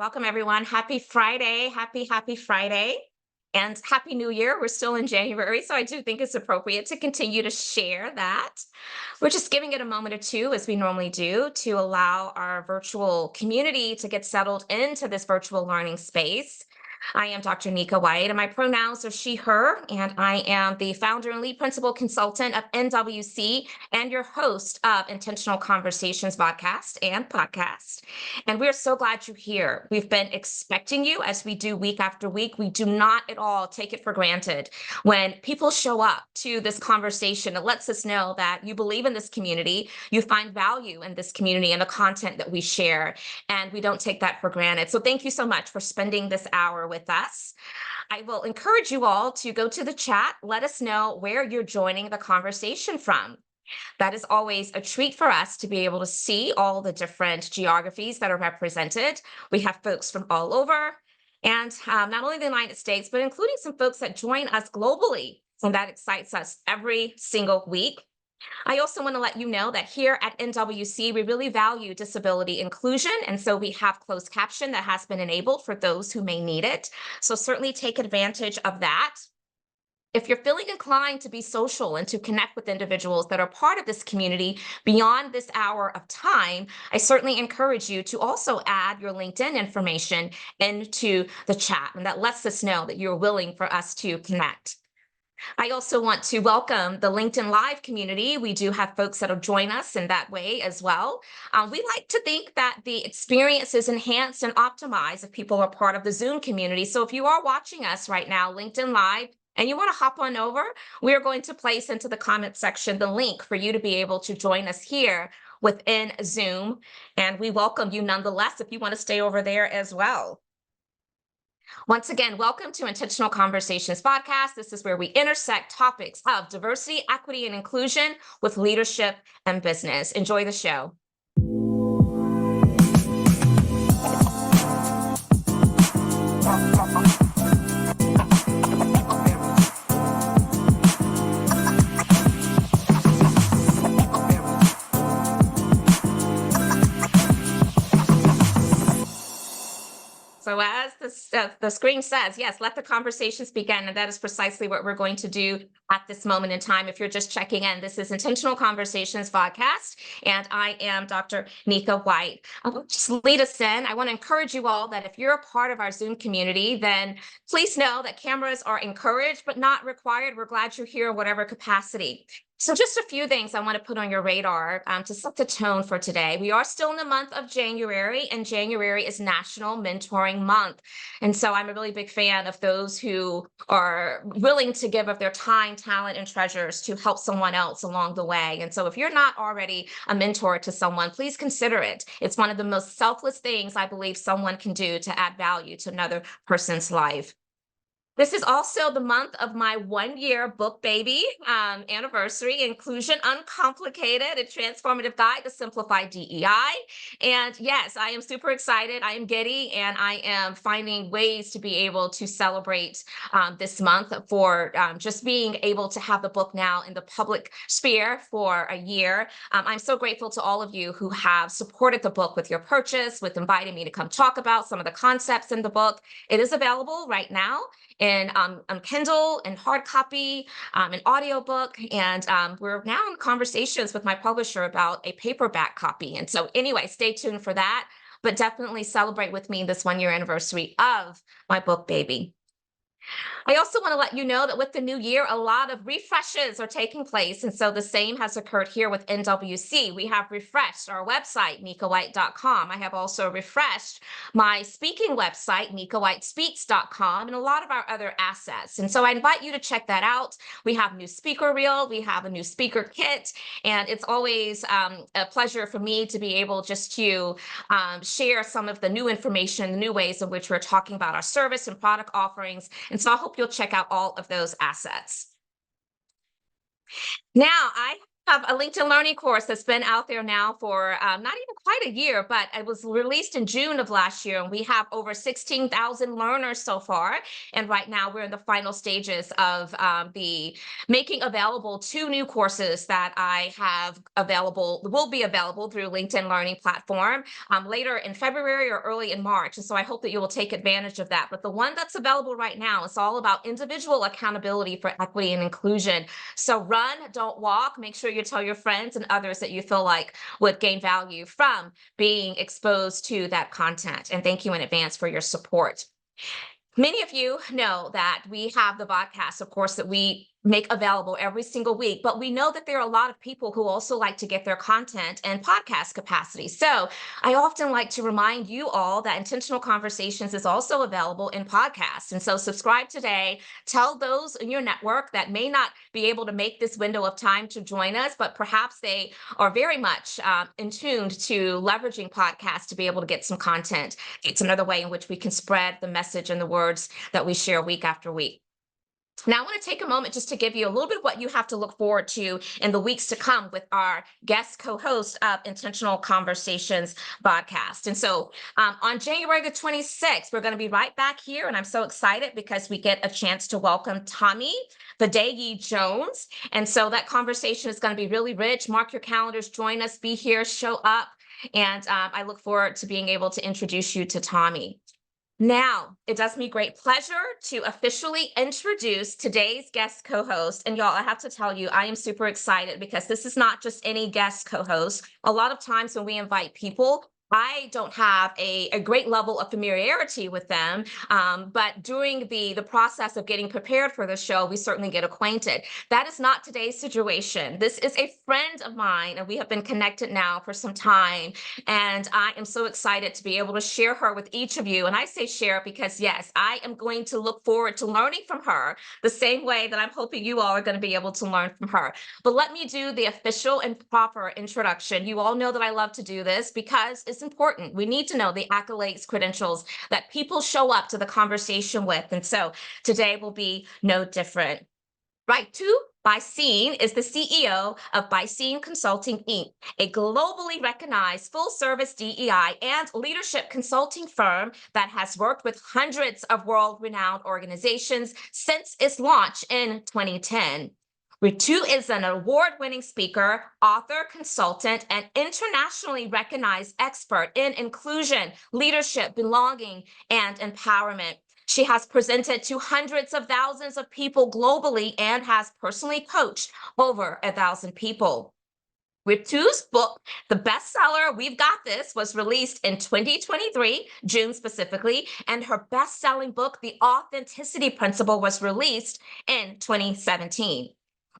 Welcome, everyone. Happy Friday. Happy Friday. And Happy New Year. We're still in January, so I do think it's appropriate to continue to share that. We're just giving it a moment or two, as we normally do, to allow our virtual community to get settled into this virtual learning space. I am Dr. Nika White, and my pronouns are she, her, and I am the founder and lead principal consultant of NWC and your host of Intentional Conversations VodCast and podcast. And we're so glad you're here. We've been expecting you as we do week after week. We do not at all take it for granted when people show up to this conversation. It lets us know that you believe in this community, you find value in this community and the content that we share, and we don't take that for granted. So thank you so much for spending this hour with us. I will encourage you all to go to the chat. Let us know where you're joining the conversation from. That is always a treat for us to be able to see all the different geographies that are represented. We have folks from all over, and not only the United States, but including some folks that join us globally. And that excites us every single week. I also want to let you know that here at NWC, we really value disability inclusion. And so we have closed caption that has been enabled for those who may need it. So certainly take advantage of that. If you're feeling inclined to be social and to connect with individuals that are part of this community beyond this hour of time, I certainly encourage you to also add your LinkedIn information into the chat. And that lets us know that you're willing for us to connect. I also want to welcome the LinkedIn Live community. We do have folks that'll join us in that way as well. We like to think that the experience is enhanced and optimized if people are part of the Zoom community. So if you are watching us right now, LinkedIn Live, and you want to hop on over, we are going to place into the comment section the link for you to be able to join us here within Zoom. And we welcome you nonetheless if you want to stay over there as well. Once again, welcome to Intentional Conversations VodCast. This is where we intersect topics of diversity, equity, and inclusion with leadership and business. Enjoy the show. So as the screen says, yes, let the conversations begin. And that is precisely what we're going to do at this moment in time. If you're just checking in, this is Intentional Conversations VodCast, and I am Dr. Nika White. Just lead us in. I want to encourage you all that if you're a part of our Zoom community, then please know that cameras are encouraged, but not required. We're glad you're here in whatever capacity. So just a few things I want to put on your radar to set the tone for today. We are still in the month of January, and January is National Mentoring Month. And so I'm a really big fan of those who are willing to give of their time, talent, and treasures to help someone else along the way. And so if you're not already a mentor to someone, please consider it. It's one of the most selfless things I believe someone can do to add value to another person's life. This is also the month of my 1-year book baby anniversary, Inclusion Uncomplicated, a transformative guide to simplify DEI. And yes, I am super excited. I am giddy, and I am finding ways to be able to celebrate this month for just being able to have the book now in the public sphere for a year. I'm so grateful to all of you who have supported the book with your purchase, with inviting me to come talk about some of the concepts in the book. It is available right now in Kindle and hard copy, an audiobook, and we're now in conversations with my publisher about a paperback copy. And so anyway, stay tuned for that, but definitely celebrate with me this 1-year anniversary of my book baby. I also want to let you know that with the new year, a lot of refreshes are taking place. And so the same has occurred here with NWC. We have refreshed our website, nikawhite.com. I have also refreshed my speaking website, nikawhitespeaks.com, and a lot of our other assets. And so I invite you to check that out. We have a new speaker reel, we have a new speaker kit, and it's always a pleasure for me to be able just to share some of the new information, the new ways in which we're talking about our service and product offerings. And so I hope you'll check out all of those assets. Now, I have a LinkedIn Learning course that's been out there now for not even quite a year, but it was released in June of last year. And we have over 16,000 learners so far. And right now we're in the final stages of the making available two new courses that I have available, will be available through LinkedIn Learning platform later in February or early in March. And so I hope that you will take advantage of that. But the one that's available right now is all about individual accountability for equity and inclusion. So run, don't walk. Make sure you tell your friends and others that you feel like would gain value from being exposed to that content. And thank you in advance for your support. Many of you know that we have the podcast, of course, that we make available every single week, but we know that there are a lot of people who also like to get their content in podcast capacity. So I often like to remind you all that Intentional Conversations is also available in podcasts. And so subscribe today. Tell those in your network that may not be able to make this window of time to join us, but perhaps they are very much in tuned to leveraging podcasts to be able to get some content. It's another way in which we can spread the message and the words that we share week after week. Now, I want to take a moment just to give you a little bit of what you have to look forward to in the weeks to come with our guest co-host of Intentional Conversations podcast. And so on January the 26th, we're going to be right back here. And I'm so excited because we get a chance to welcome Tommy Badegi Jones. And so that conversation is going to be really rich. Mark your calendars, join us, be here, show up. And I look forward to being able to introduce you to Tommy. Now, it does me great pleasure to officially introduce today's guest co-host. And y'all, I have to tell you, I am super excited because this is not just any guest co-host. A lot of times when we invite people, I don't have a great level of familiarity with them, but during the process of getting prepared for the show, we certainly get acquainted. That is not today's situation. This is a friend of mine, and we have been connected now for some time. And I am so excited to be able to share her with each of you. And I say share because, yes, I am going to look forward to learning from her the same way that I'm hoping you all are going to be able to learn from her. But let me do the official and proper introduction. You all know that I love to do this because it's important. We need to know the accolades, credentials that people show up to the conversation with. And so today will be no different. Ritu Bhasin is the CEO of Bhasin Consulting Inc., a globally recognized full-service DEI and leadership consulting firm that has worked with hundreds of world-renowned organizations since its launch in 2010. Ritu is an award-winning speaker, author, consultant, and internationally recognized expert in inclusion, leadership, belonging, and empowerment. She has presented to hundreds of thousands of people globally and has personally coached over 1,000 people. Ritu's book, the bestseller We've Got This, was released in 2023, June specifically, and her best-selling book, The Authenticity Principle, was released in 2017.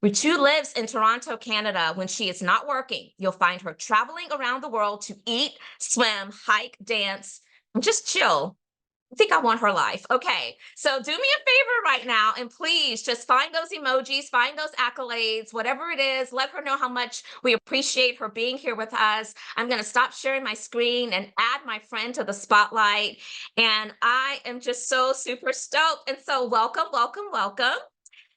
Ritu lives in Toronto, Canada. When she is not working, you'll find her traveling around the world to eat, swim, hike, dance, and just chill. I think I want her life. Okay, so do me a favor right now and please just find those emojis, find those accolades, whatever it is. Let her know how much we appreciate her being here with us. I'm going to stop sharing my screen and add my friend to the spotlight. And I am just so super stoked. And so welcome, welcome, welcome.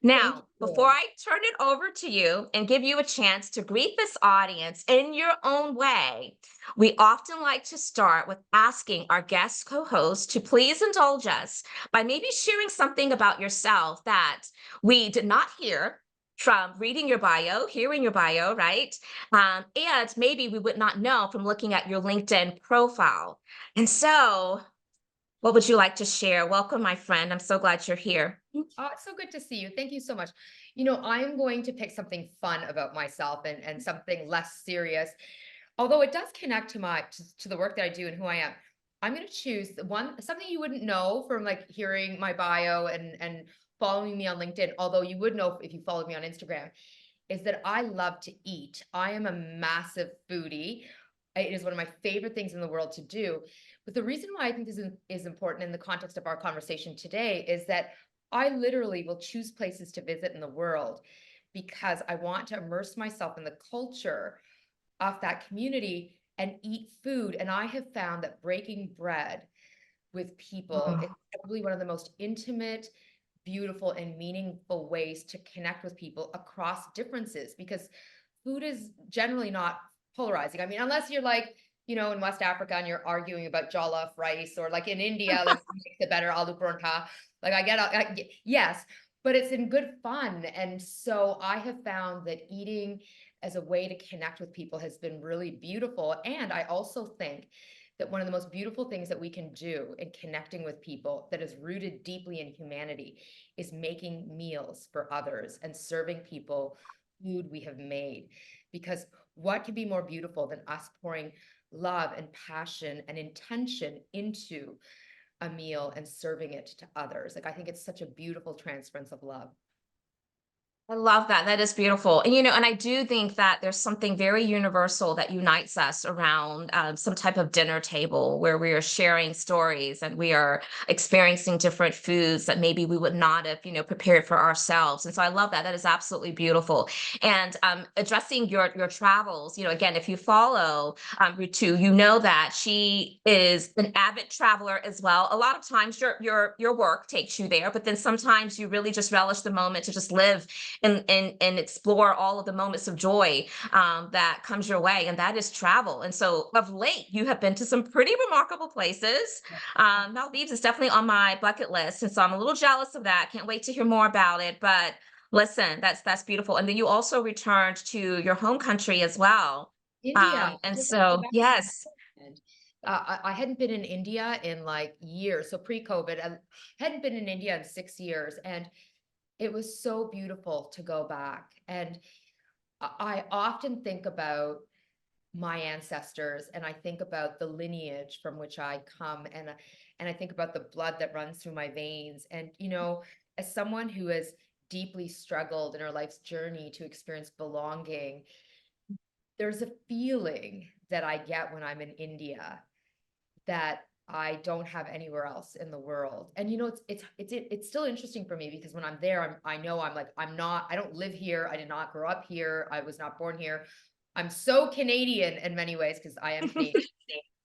Now, before I turn it over to you and give you a chance to greet this audience in your own way, we often like to start with asking our guest co-host to please indulge us by maybe sharing something about yourself that we did not hear from reading your bio, hearing your bio, right? And maybe we would not know from looking at your LinkedIn profile. And so, what would you like to share? Welcome, my friend. I'm so glad you're here. Oh, it's so good to see you. Thank you so much. I'm going to pick something fun about myself and something less serious. Although it does connect to the work that I do and who I am. I'm going to choose something you wouldn't know from like hearing my bio and following me on LinkedIn, although you would know if you followed me on Instagram, is that I love to eat. I am a massive foodie. It is one of my favorite things in the world to do. But the reason why I think this is important in the context of our conversation today is that I literally will choose places to visit in the world because I want to immerse myself in the culture of that community and eat food. And I have found that breaking bread with people is Oh, probably one of the most intimate, beautiful, and meaningful ways to connect with people across differences because food is generally not polarizing. I mean, unless you're like, in West Africa and you're arguing about jollof rice, or like in India, like who makes it better, aloo paratha. Like yes, but it's in good fun. And so I have found that eating as a way to connect with people has been really beautiful. And I also think that one of the most beautiful things that we can do in connecting with people that is rooted deeply in humanity is making meals for others and serving people food we have made. Because what can be more beautiful than us pouring love and passion and intention into a meal and serving it to others? Like, I think it's such a beautiful transference of love. I love that. That is beautiful. And I do think that there's something very universal that unites us around some type of dinner table where we are sharing stories and we are experiencing different foods that maybe we would not have, prepared for ourselves. And so I love that. That is absolutely beautiful. And addressing your travels, again, if you follow Ritu, you know that she is an avid traveler as well. A lot of times your work takes you there, but then sometimes you really just relish the moment to just live and explore all of the moments of joy that comes your way, and that is travel. And so, of late, you have been to some pretty remarkable places. Maldives is definitely on my bucket list, and so I'm a little jealous of that. Can't wait to hear more about it. But listen, that's beautiful. And then you also returned to your home country as well. India, I And just got to go so, back. yes, And I hadn't been in India in like years. So pre-COVID, I hadn't been in India in 6 years. And it was so beautiful to go back. And I often think about my ancestors, and I think about the lineage from which I come, and I think about the blood that runs through my veins. And as someone who has deeply struggled in her life's journey to experience belonging, there's a feeling that I get when I'm in India that I don't have anywhere else in the world. And it's still interesting for me because when I'm there, I know I don't live here. I did not grow up here. I was not born here. I'm so Canadian in many ways because I am Canadian,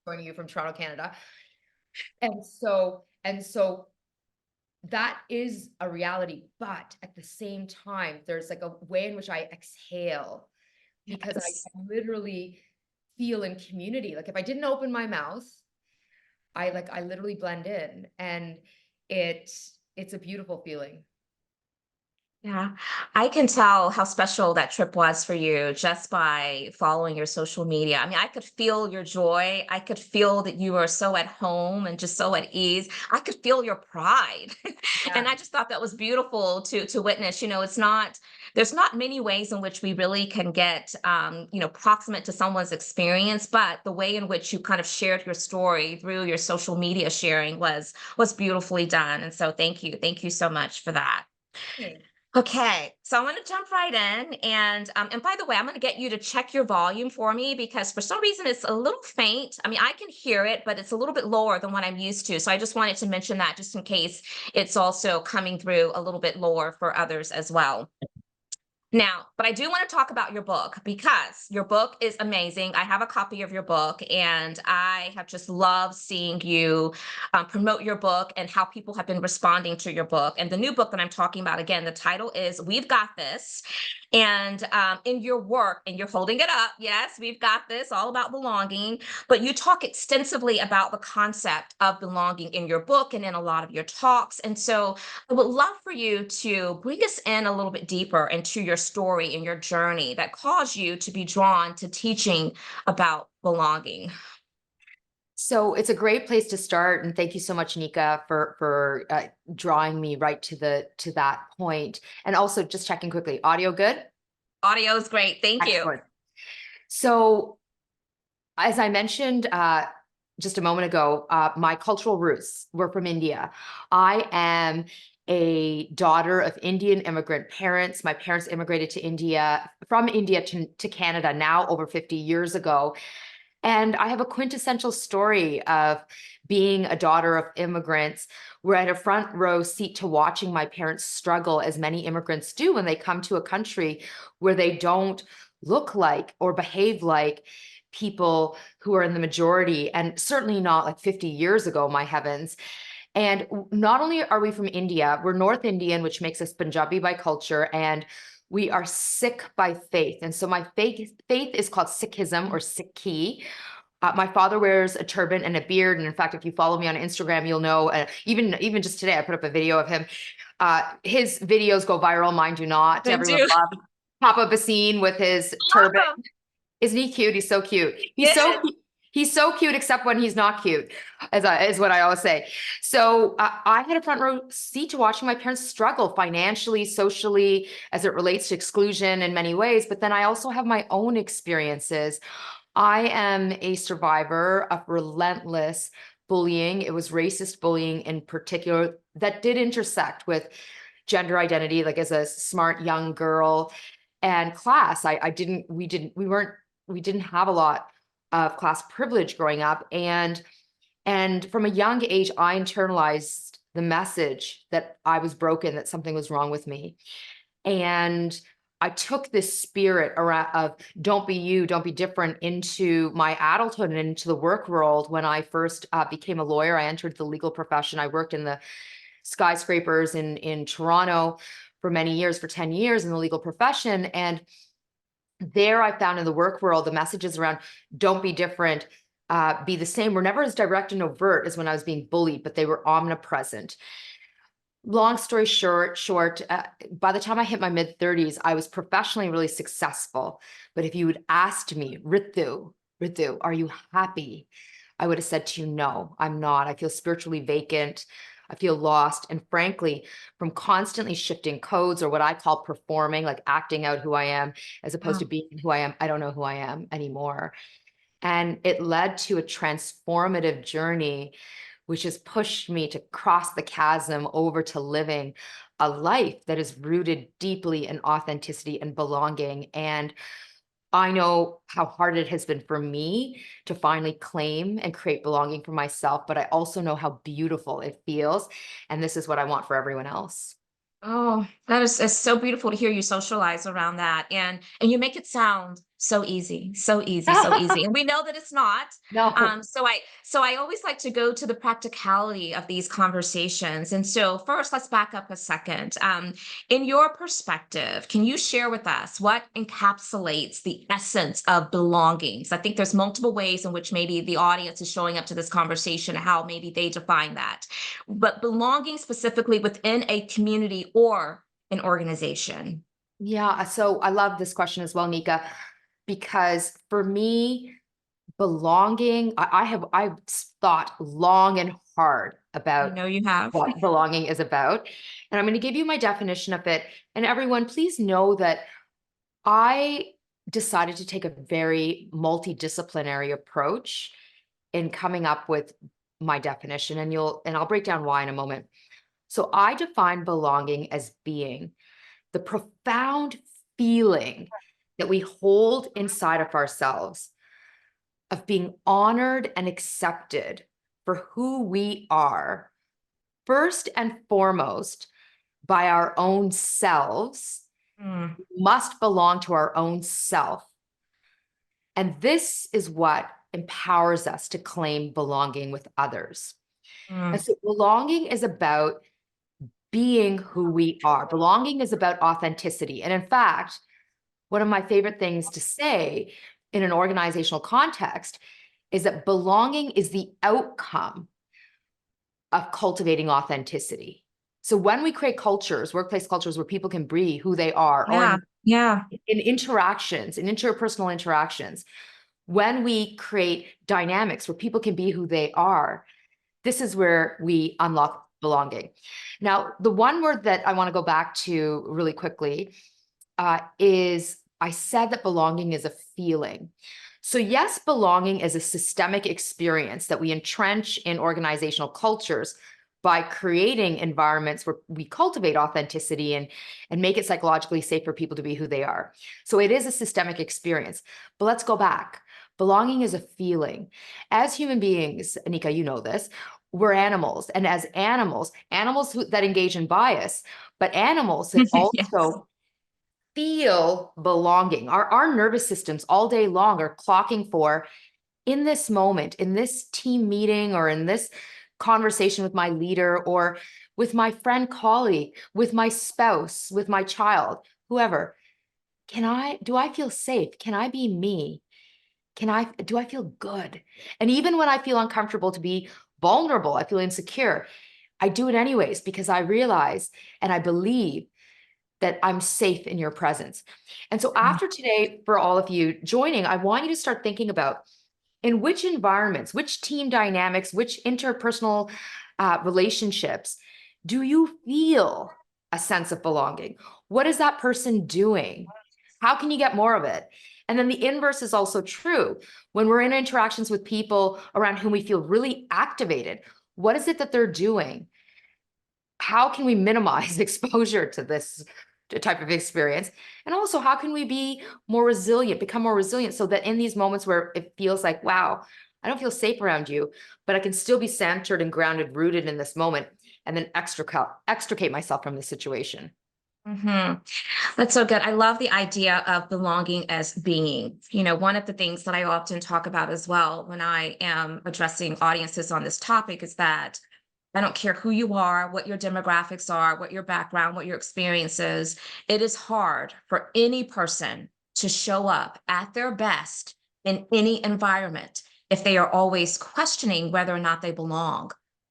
joining you from Toronto, Canada. And so that is a reality. But at the same time, there's like a way in which I exhale because I yes. literally feel in community. Like if I didn't open my mouth, I literally blend in, and it's a beautiful feeling. Yeah, I can tell how special that trip was for you just by following your social media. I mean, I could feel your joy. I could feel that you were so at home and just so at ease. I could feel your pride. Yeah. And I just thought that was beautiful to witness. There's not many ways in which we really can get proximate to someone's experience, but the way in which you kind of shared your story through your social media sharing was beautifully done. And so thank you. Thank you so much for that. Thanks. Okay, so I'm going to jump right in, and by the way, I'm going to get you to check your volume for me because for some reason it's a little faint. I mean, I can hear it, but it's a little bit lower than what I'm used to. So I just wanted to mention that just in case it's also coming through a little bit lower for others as well. Now, but I do want to talk about your book because your book is amazing. I have a copy of your book, and I have just loved seeing you promote your book and how people have been responding to your book. And the new book that I'm talking about, again, the title is We've Got This. And in your work, and you're holding it up, yes, we've got this, all about belonging. But you talk extensively about the concept of belonging in your book and in a lot of your talks. And so I would love for you to bring us in a little bit deeper into your story and your journey that caused you to be drawn to teaching about belonging. So it's a great place to start, and thank you so much, Nika, for drawing me right to that point. And also, just checking quickly, audio good? Audio is great. Thank you. Excellent. So, as I mentioned just a moment ago, my cultural roots were from India. I am a daughter of Indian immigrant parents. My parents immigrated from India to Canada now over 50 years ago. And I have a quintessential story of being a daughter of immigrants, where I had a front row seat to watching my parents struggle, as many immigrants do when they come to a country where they don't look like or behave like people who are in the majority, and certainly not like 50 years ago, my heavens. And not only are we from India, we're North Indian, which makes us Punjabi by culture, and We are Sikh by faith. And so my faith is called Sikhism or Sikhi. My father wears a turban and a beard. And in fact, if you follow me on Instagram, you'll know, even just today, I put up a video of him. His videos go viral, mine do not. They Everyone do. loves Papa Bhasin with his turban. Awesome. Isn't he cute? He's so cute. Yes. He's so cute, except when he's not cute, is what I always say. So I had a front row seat to watching my parents struggle financially, socially, as it relates to exclusion in many ways. But then I also have my own experiences. I am a survivor of relentless bullying. It was racist bullying in particular that did intersect with gender identity, like as a smart young girl, and class. We didn't have a lot of class privilege growing up. And from a young age, I internalized the message that I was broken, that something was wrong with me. And I took this spirit around of don't be you, don't be different into my adulthood and into the work world. When I first became a lawyer, I entered the legal profession. I worked in the skyscrapers in Toronto for many years, for 10 years in the legal profession. And there I found in the work world, the messages around don't be different, be the same were never as direct and overt as when I was being bullied, but they were omnipresent. Long story short, by the time I hit my mid-30s, I was professionally really successful. But if you had asked me, Ritu, are you happy? I would have said to you, no, I'm not. I feel spiritually vacant. I feel lost. And frankly, from constantly shifting codes, or what I call performing, like acting out who I am, as opposed to being who I am, I don't know who I am anymore. And it led to a transformative journey, which has pushed me to cross the chasm over to living a life that is rooted deeply in authenticity and belonging. And I know how hard it has been for me to finally claim and create belonging for myself, but I also know how beautiful it feels. And this is what I want for everyone else. Oh, that is it's so beautiful to hear you socialize around that. And you make it sound so easy, so easy, so easy. And we know that it's not. No. So I always like to go to the practicality of these conversations. And so first, let's back up a second. In your perspective, can you share with us what encapsulates the essence of belongings? I think there's multiple ways in which maybe the audience is showing up to this conversation, how maybe they define that. But belonging specifically within a community or an organization. Yeah, so I love this question as well, Nika, because for me, belonging, I've thought long and hard I about know you have. what belonging is about. And I'm going to give you my definition of it. And everyone, please know that I decided to take a very multidisciplinary approach in coming up with my definition. And I'll break down why in a moment. So I define belonging as being the profound feeling that we hold inside of ourselves of being honored and accepted for who we are, first and foremost, by our own selves. Mm, Must belong to our own self. And this is what empowers us to claim belonging with others. And mm. so belonging is about being who we are. Belonging is about authenticity. And in fact, one of my favorite things to say in an organizational context is that belonging is the outcome of cultivating authenticity. So when we create cultures, workplace cultures where people can be who they are, or Yeah, yeah. in interactions, in interpersonal interactions, when we create dynamics where people can be who they are, this is where we unlock belonging. Now, the one word that I want to go back to really quickly is I said that belonging is a feeling. So yes, belonging is a systemic experience that we entrench in organizational cultures by creating environments where we cultivate authenticity and make it psychologically safe for people to be who they are. So it is a systemic experience. But let's go back. Belonging is a feeling. As human beings, Nika, you know this, we're animals. And as animals, that engage in bias, but animals that Yes. also feel belonging. Our nervous systems all day long are clocking for, in this moment, in this team meeting, or in this conversation with my leader, or with my friend colleague, with my spouse, with my child, whoever, do I feel safe? Can I be me? Do I feel good? And even when I feel uncomfortable to be vulnerable, I feel insecure, I do it anyways because I realize and I believe that I'm safe in your presence. And so Mm. after today, for all of you joining, I want you to start thinking about in which environments, which team dynamics, which interpersonal relationships do you feel a sense of belonging? What is that person doing? How can you get more of it? And then the inverse is also true. When we're in interactions with people around whom we feel really activated, what is it that they're doing? How can we minimize exposure to this type of experience? And also, how can we be more resilient, become more resilient so that in these moments where it feels like, wow, I don't feel safe around you, but I can still be centered and grounded, rooted in this moment, and then extricate myself from the situation. Hmm. That's so good. I love the idea of belonging as being. One of the things that I often talk about as well when I am addressing audiences on this topic is that I don't care who you are, what your demographics are, what your background, what your experience is. It is hard for any person to show up at their best in any environment if they are always questioning whether or not they belong.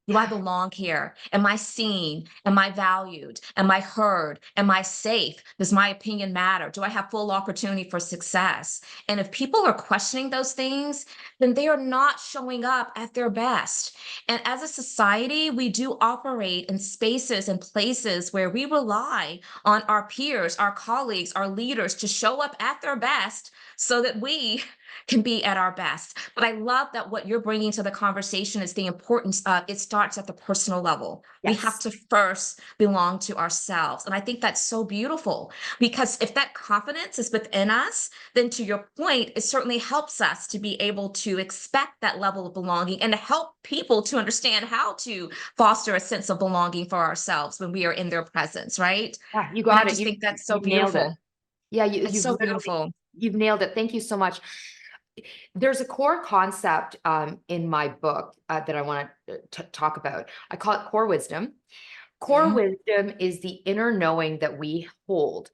Do I belong here? Am I seen? Am I valued? Am I heard? Am I safe? Does my opinion matter? Do I have full opportunity for success? And if people are questioning those things, then they are not showing up at their best. And as a society, we do operate in spaces and places where we rely on our peers, our colleagues, our leaders to show up at their best so that we can be at our best. But I love that what you're bringing to the conversation is the importance of it starts at the personal level. We have Yes. to first belong to ourselves. And I think that's so beautiful because if that confidence is within us, then to your point, it certainly helps us to be able to expect that level of belonging and to help people to understand how to foster a sense of belonging for ourselves when we are in their presence, right? Yeah, you And I got it. just think that's so You've nailed it. beautiful. Yeah, It's you've so literally, beautiful. you've nailed it. Thank you so much. There's a core concept in my book that I want to talk about. I call it core wisdom. Core Mhm. wisdom is the inner knowing that we hold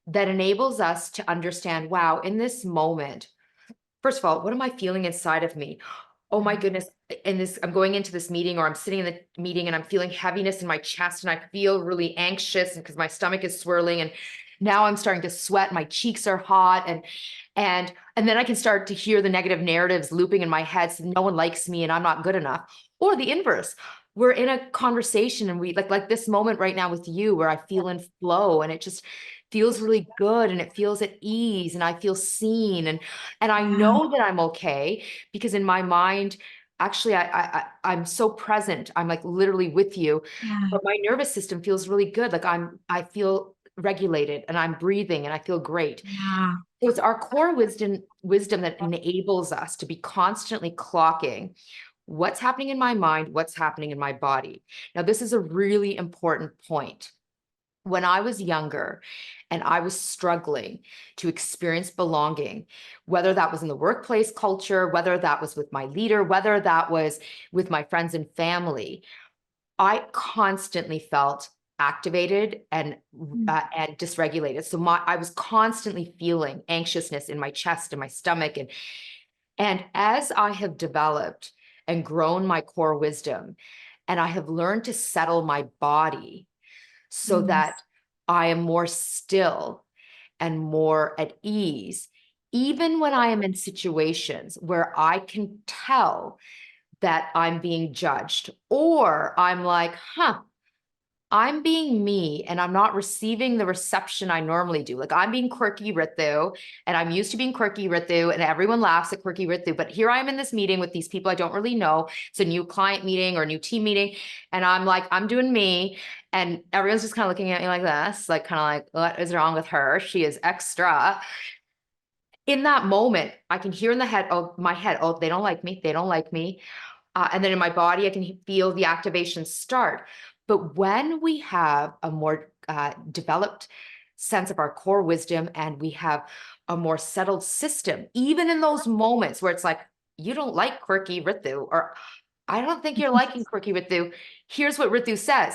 that enables us to understand, wow, in this moment, first of all, what am I feeling inside of me? Oh my goodness, I'm going into this meeting or I'm sitting in the meeting and I'm feeling heaviness in my chest and I feel really anxious because my stomach is swirling and now I'm starting to sweat, my cheeks are hot and then I can start to hear the negative narratives looping in my head. So no one likes me and I'm not good enough. Or the inverse. We're in a conversation and we like this moment right now with you where I feel in flow and it just feels really good and it feels at ease and I feel seen and I Yeah. know that I'm okay because in my mind, actually, I'm so present. I'm like literally with you, Yeah. but my nervous system feels really good. Like I feel regulated and I'm breathing and I feel great. Yeah. So it's our core wisdom that enables us to be constantly clocking what's happening in my mind, what's happening in my body. Now, this is a really important point. When I was younger and I was struggling to experience belonging, whether that was in the workplace culture, whether that was with my leader, whether that was with my friends and family, I constantly felt activated Mm. and dysregulated. So I was constantly feeling anxiousness in my chest and my stomach and as I have developed and grown my core wisdom and I have learned to settle my body so Yes. that I am more still and more at ease, even when I am in situations where I can tell that I'm being judged, or I'm like, huh, I'm being me and I'm not receiving the reception I normally do. Like I'm being quirky Ritu and I'm used to being quirky Ritu and everyone laughs at quirky Ritu. But here I am in this meeting with these people I don't really know. It's a new client meeting or a new team meeting. And I'm like, I'm doing me. And everyone's just kind of looking at me like this, like kind of like, what is wrong with her? She is extra. In that moment, I can hear in the head, oh, my head, oh, they don't like me. They don't like me. And then in my body, I can feel the activation start. But when we have a more developed sense of our core wisdom and we have a more settled system, even in those moments where it's like, you don't like quirky Ritu, or I don't think you're liking quirky Ritu. Here's what Ritu says.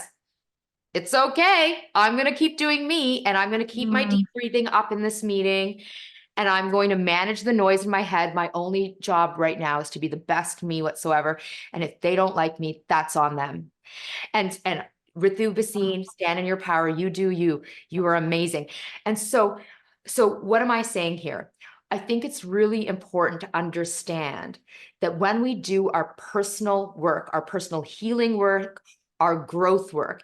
It's okay. I'm going to keep doing me, and I'm going to keep my deep breathing up in this meeting, and I'm going to manage the noise in my head. My only job right now is to be the best me whatsoever. And if they don't like me, that's on them. And Ritu, Bhasin, stand in your power. You do you. You are amazing. And so what am I saying here? I think it's really important to understand that when we do our personal work, our personal healing work, our growth work,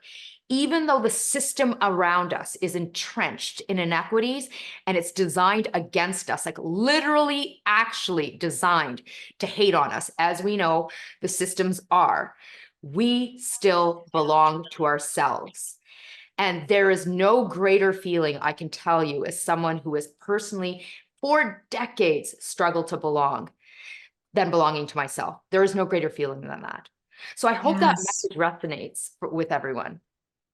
even though the system around us is entrenched in inequities and it's designed against us, like literally actually designed to hate on us, as we know the systems are, we still belong to ourselves. And there is no greater feeling, I can tell you, as someone who has personally, for decades, struggled to belong than belonging to myself. There is no greater feeling than that. So I hope that Yes. message resonates with everyone.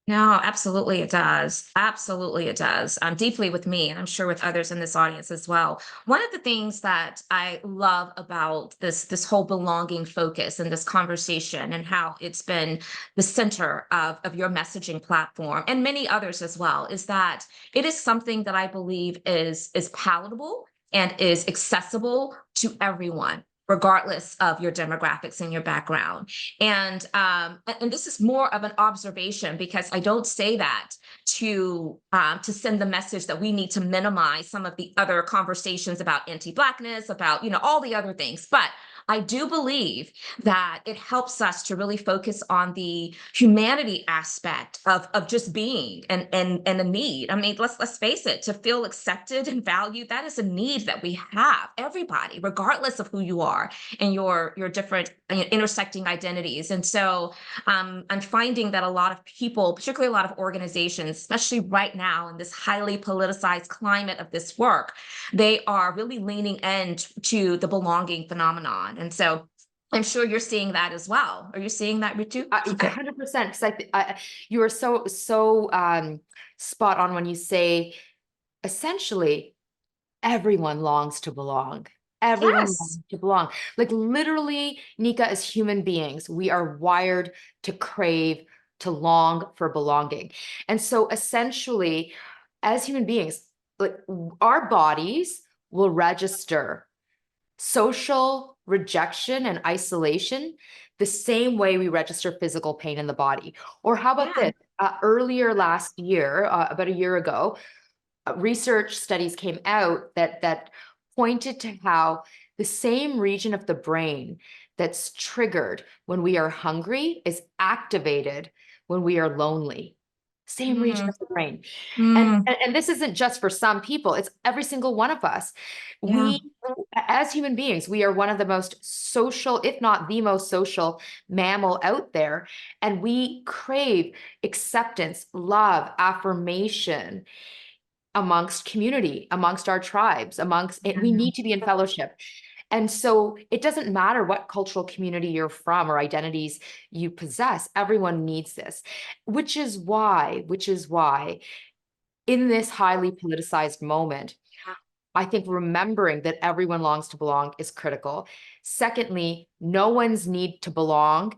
No, absolutely it does. Absolutely it does. Deeply with me, and I'm sure with others in this audience as well. One of the things that I love about this whole belonging focus and this conversation and how it's been the center of your messaging platform and many others as well is that it is something that I believe is palatable and is accessible to everyone, regardless of your demographics and your background. And this is more of an observation because I don't say that to send the message that we need to minimize some of the other conversations about anti-Blackness, about all the other things. But I do believe that it helps us to really focus on the humanity aspect of just being and a need. I mean, let's face it, to feel accepted and valued, that is a need that we have, everybody, regardless of who you are and your different intersecting identities. And so I'm finding that a lot of people, particularly a lot of organizations, especially right now in this highly politicized climate of this work, they are really leaning into the belonging phenomenon. And so I'm sure you're seeing that as well. Are you seeing that, Ritu? 100%. Because you are so spot on when you say, essentially, everyone longs to belong. Everyone longs Yes. to belong. Like literally, Nika, as human beings, we are wired to crave, to long for belonging. And so essentially, as human beings, like our bodies will register social rejection and isolation the same way we register physical pain in the body. Or how about Yeah. this? Earlier last year, about a year ago, research studies came out that pointed to how the same region of the brain that's triggered when we are hungry is activated when we are lonely. Same region Mm, of the brain. And, mm, and this isn't just for some people, it's every single one of us. yeah. We, as human beings, we are one of the most social, if not the most social mammal out there. And we crave acceptance, love, affirmation amongst community, amongst our tribes, amongst it. We need to be in fellowship. And so it doesn't matter what cultural community you're from or identities you possess, everyone needs this, which is why in this highly politicized moment, Yeah. I think remembering that everyone longs to belong is critical. Secondly, no one's need to belong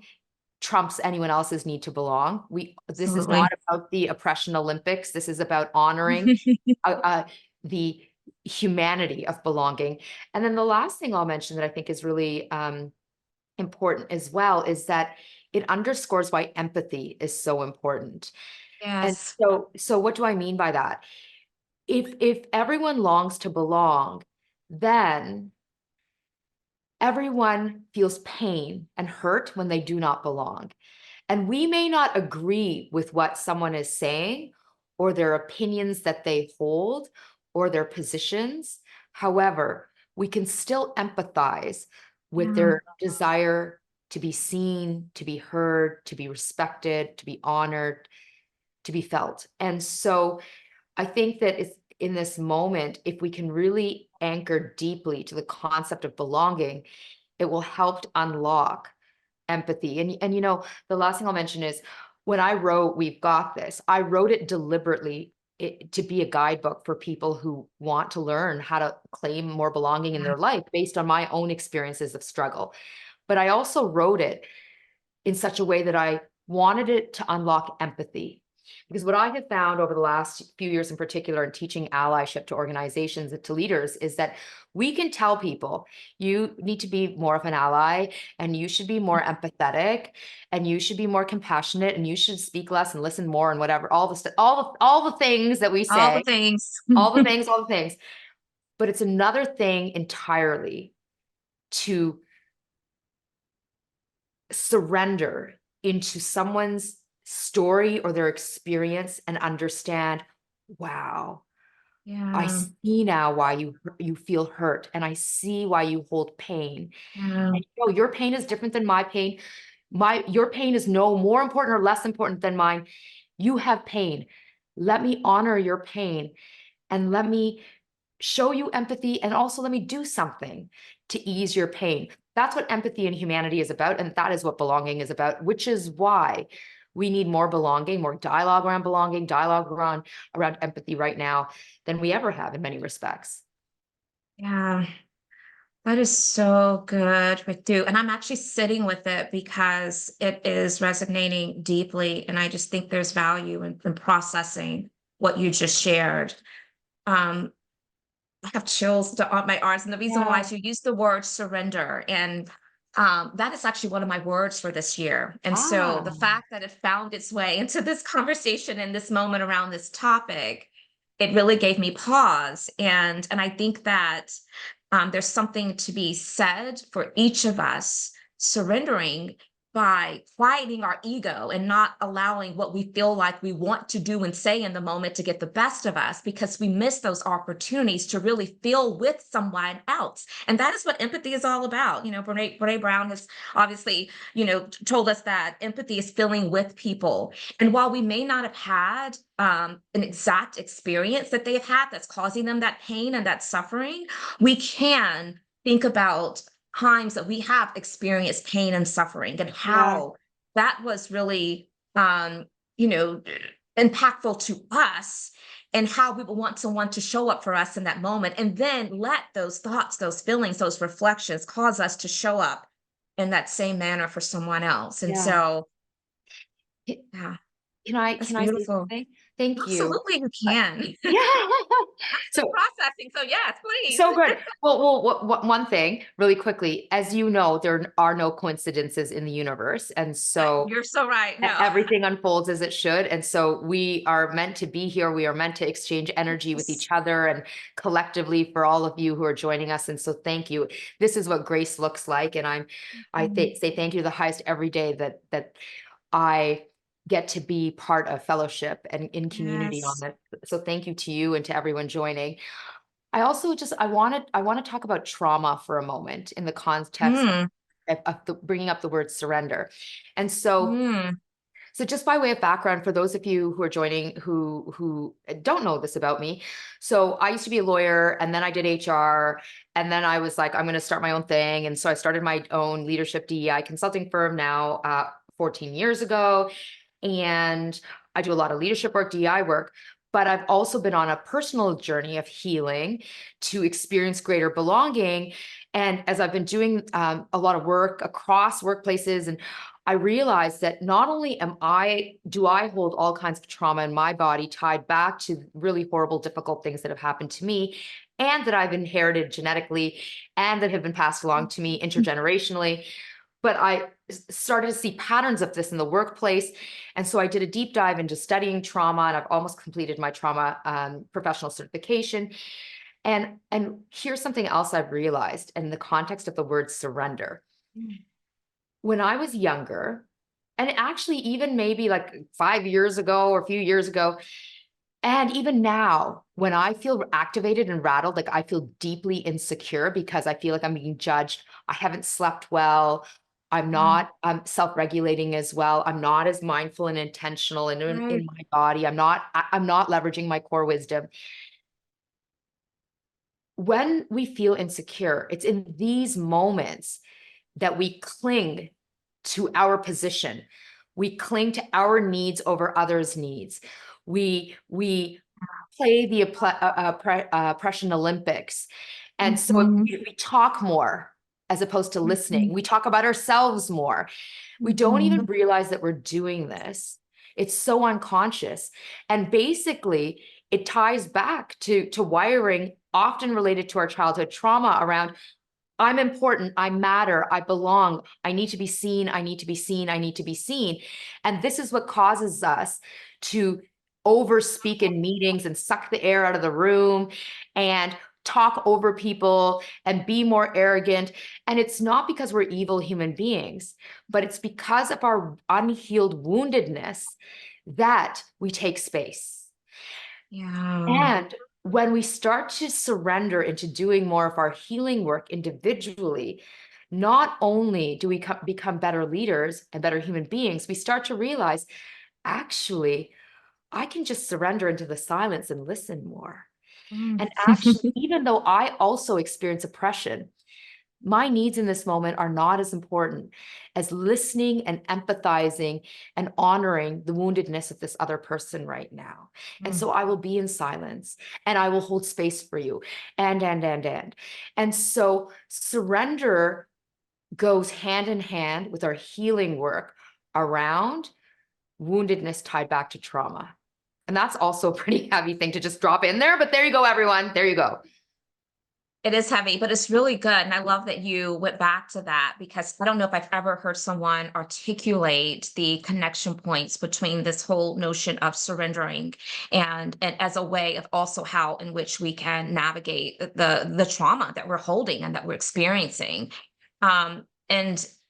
trumps anyone else's need to belong. This is not Absolutely. about the oppression Olympics. This is about honoring the humanity of belonging. And then the last thing I'll mention that I think is really important as well is that it underscores why empathy is so important. And Yes. so what do I mean by that? If everyone longs to belong, then everyone feels pain and hurt when they do not belong. And we may not agree with what someone is saying or their opinions that they hold or their positions. However, we can still empathize with Yeah. their desire to be seen, to be heard, to be respected, to be honored, to be felt. And so I think that it's in this moment, if we can really anchor deeply to the concept of belonging, it will help to unlock empathy. And the last thing I'll mention is when I wrote We've Got This, I wrote it deliberately to be a guidebook for people who want to learn how to claim more belonging in Yeah. their life based on my own experiences of struggle. But I also wrote it in such a way that I wanted it to unlock empathy. Because what I have found over the last few years in particular in teaching allyship to organizations and to leaders is that we can tell people you need to be more of an ally and you should be more empathetic and you should be more compassionate and you should speak less and listen more and whatever, all the things that we All the say, things. all the things. But it's another thing entirely to surrender into someone's story or their experience and understand, wow, I Yeah. see now why you feel hurt, and I see why you hold pain. Yeah. And your pain is different than my pain. Your pain is no more important or less important than mine. You have pain. Let me honor your pain and let me show you empathy, and also let me do something to ease your pain. That's what empathy and humanity is about. And that is what belonging is about, which is why we need more belonging, more dialogue around belonging, dialogue around empathy right now than we ever have in many respects. Yeah. That is so good, Ritu. And I'm actually sitting with it because it is resonating deeply. And I just think there's value in processing what you just shared. Um, I have chills on my arms. And the reason why is you use the word surrender. And that is actually one of my words for this year. And so the fact that it found its way into this conversation in this moment around this topic, it really gave me pause. And I think that there's something to be said for each of us surrendering by quieting our ego and not allowing what we feel like we want to do and say in the moment to get the best of us, because we miss those opportunities to really feel with someone else. And that is what empathy is all about. You know, Brene Brown has obviously, told us that empathy is feeling with people. And while we may not have had an exact experience that they've had that's causing them that pain and that suffering, we can think about times that we have experienced pain and suffering and how that was really impactful to us, and how we would want someone to show up for us in that moment, and then let those thoughts, those feelings, those reflections cause us to show up in that same manner for someone else. And so yeah, Can I that's say beautiful. something? Thank you. Absolutely, you can. Yeah. So So processing. So yes, please. so good. Well, one thing really quickly, as you know, there are no coincidences in the universe. And so You're so right. No. everything unfolds as it should. And so we are meant to be here. We are meant to exchange energy with each other and collectively for all of you who are joining us. And so thank you. This is what grace looks like. And say thank you to the highest every day that I get to be part of fellowship and in community on Yes. it. So thank you to you and to everyone joining. I also I want to talk about trauma for a moment in the context Mm, of bringing up the word surrender. And so mm, just by way of background, for those of you who are joining who don't know this about me, so I used to be a lawyer, and then I did HR, and then I was like, I'm going to start my own thing, and so I started my own leadership DEI consulting firm now 14 years ago, and I do a lot of leadership work, DEI work. But I've also been on a personal journey of healing to experience greater belonging. And as I've been doing a lot of work across workplaces, and I realized that not only do I hold all kinds of trauma in my body tied back to really horrible, difficult things that have happened to me, and that I've inherited genetically, and that have been passed along to me intergenerationally, but I started to see patterns of this in the workplace. And so I did a deep dive into studying trauma, and I've almost completed my trauma professional certification. And here's something else I've realized in the context of the word surrender. When I was younger, and actually even maybe like 5 years ago or a few years ago, and even now, when I feel activated and rattled, like I feel deeply insecure because I feel like I'm being judged, I haven't slept well, I'm not self-regulating as well, I'm not as mindful and intentional in my body, I'm not leveraging my core wisdom. When we feel insecure, it's in these moments that we cling to our position. We cling to our needs over others' needs. We play the oppression Olympics. And so we talk more as opposed to listening. We talk about ourselves more. We don't even realize that we're doing this. It's so unconscious. And basically, it ties back to wiring often related to our childhood trauma around, I'm important, I matter, I belong, I need to be seen, I need to be seen, I need to be seen. And this is what causes us to overspeak in meetings and suck the air out of the room and talk over people and be more arrogant. And it's not because we're evil human beings, but it's because of our unhealed woundedness that we take space. Yeah. And when we start to surrender into doing more of our healing work individually, not only do we become better leaders and better human beings, we start to realize, actually, I can just surrender into the silence and listen more. Mm. And actually, even though I also experience oppression, my needs in this moment are not as important as listening and empathizing and honoring the woundedness of this other person right now. And so I will be in silence and I will hold space for you. And so surrender goes hand in hand with our healing work around woundedness tied back to trauma. And that's also a pretty heavy thing to just drop in there. But there you go, everyone. There you go. It is heavy, but it's really good. And I love that you went back to that, because I don't know if I've ever heard someone articulate the connection points between this whole notion of surrendering and as a way of also how in which we can navigate the trauma that we're holding and that we're experiencing. And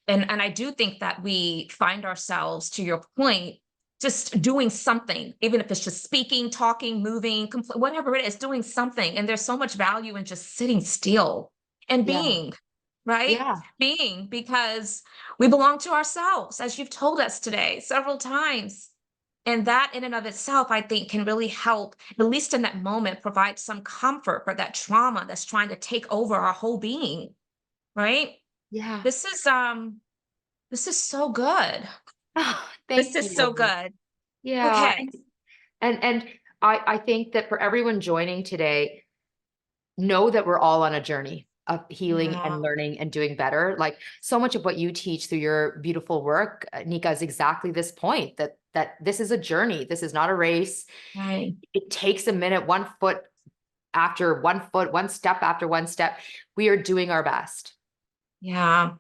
I do think that we find ourselves, to your point, just doing something, even if it's just speaking, talking, moving, whatever it is, doing something. And there's so much value in just sitting still and Yeah. being, right? Yeah. Being, because we belong to ourselves, as you've told us today several times. And that in and of itself, I think, can really help, at least in that moment, provide some comfort for that trauma that's trying to take over our whole being, right? Yeah. This is so good. Oh, This thank is so you. good. Yeah. Okay. And I think that for everyone joining today, know that we're all on a journey of healing Yeah. and learning and doing better. Like so much of what you teach through your beautiful work, Nika, is exactly this point, that this is a journey. This is not a race. Right. It takes a minute, one foot after one foot, one step after one step. We are doing our best. Yeah.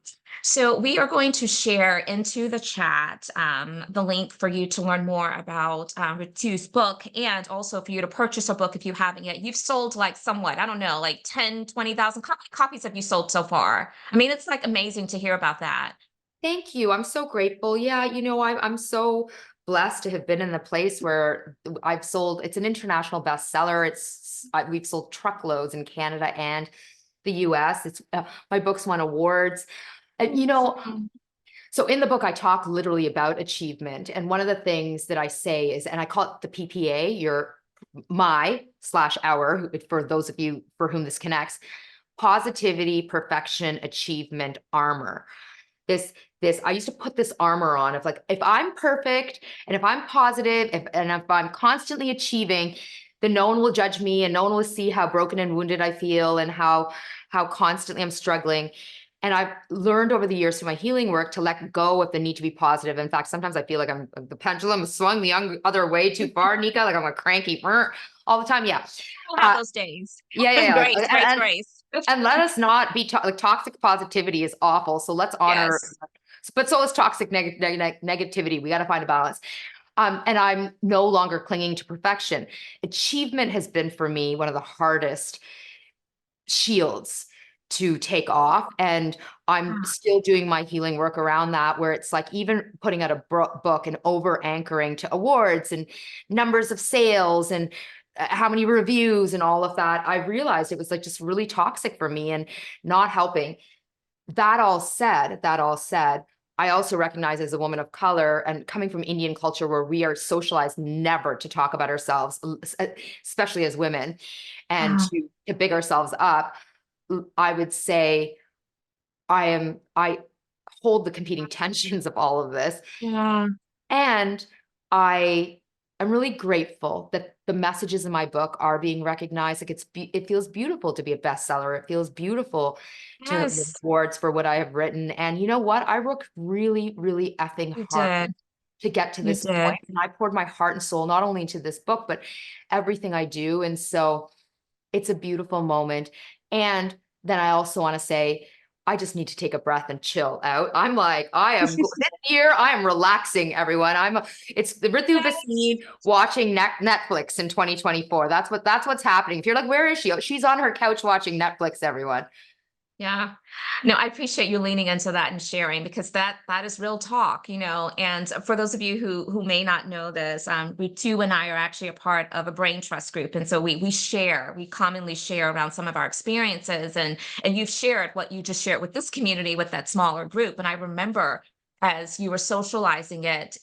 So we are going to share into the chat the link for you to learn more about Ritu's book, and also for you to purchase a book if you haven't yet. You've sold like somewhat, I don't know, like 10, 20,000 copies have you sold so far? I mean, it's like amazing to hear about that. Thank you. I'm so grateful. Yeah, I'm so blessed to have been in the place where I've sold, it's an international bestseller. We've sold truckloads in Canada and the US. It's my books won awards. And so in the book, I talk literally about achievement. And one of the things that I say is, and I call it the PPA, my/our, for those of you for whom this connects, positivity, perfection, achievement, armor. I used to put this armor on of like, if I'm perfect and if I'm positive, if I'm constantly achieving, then no one will judge me and no one will see how broken and wounded I feel and how constantly I'm struggling. And I've learned over the years through my healing work to let go of the need to be positive. In fact, sometimes I feel like the pendulum swung the other way too far, Nika, like I'm a cranky all the time. Yeah. We'll have those days. Yeah. Grace. And let us not be like toxic positivity is awful. So let's honor, Yes. but so is toxic negativity. We got to find a balance. And I'm no longer clinging to perfection. Achievement has been for me one of the hardest shields to take off. And I'm still doing my healing work around that, where it's like even putting out a book and over anchoring to awards and numbers of sales and how many reviews and all of that. I realized it was like just really toxic for me and not helping. That all said, I also recognize as a woman of color and coming from Indian culture where we are socialized never to talk about ourselves, especially as women, and to big ourselves up. I would say I hold the competing tensions of all of this. Yeah. And I'm really grateful that the messages in my book are being recognized. Like it feels beautiful to be a bestseller. It feels beautiful to have Yes. awards for what I have written. And you know what? I worked really, really effing You hard did. to get to You this did. point. And I poured my heart and soul, not only into this book, but everything I do. And so it's a beautiful moment. And then I also want to say, I just need to take a breath and chill out. I'm like, this year, I am relaxing, everyone. It's the Ritu Bhasin watching Netflix in 2024. That's what's happening. If you're like, where is she? Oh, she's on her couch watching Netflix, everyone. Yeah. No, I appreciate you leaning into that and sharing, because that is real talk, and for those of you who may not know this, Ritu and I are actually a part of a brain trust group. And so we commonly share around some of our experiences, and you've shared what you just shared with this community, with that smaller group. And I remember as you were socializing it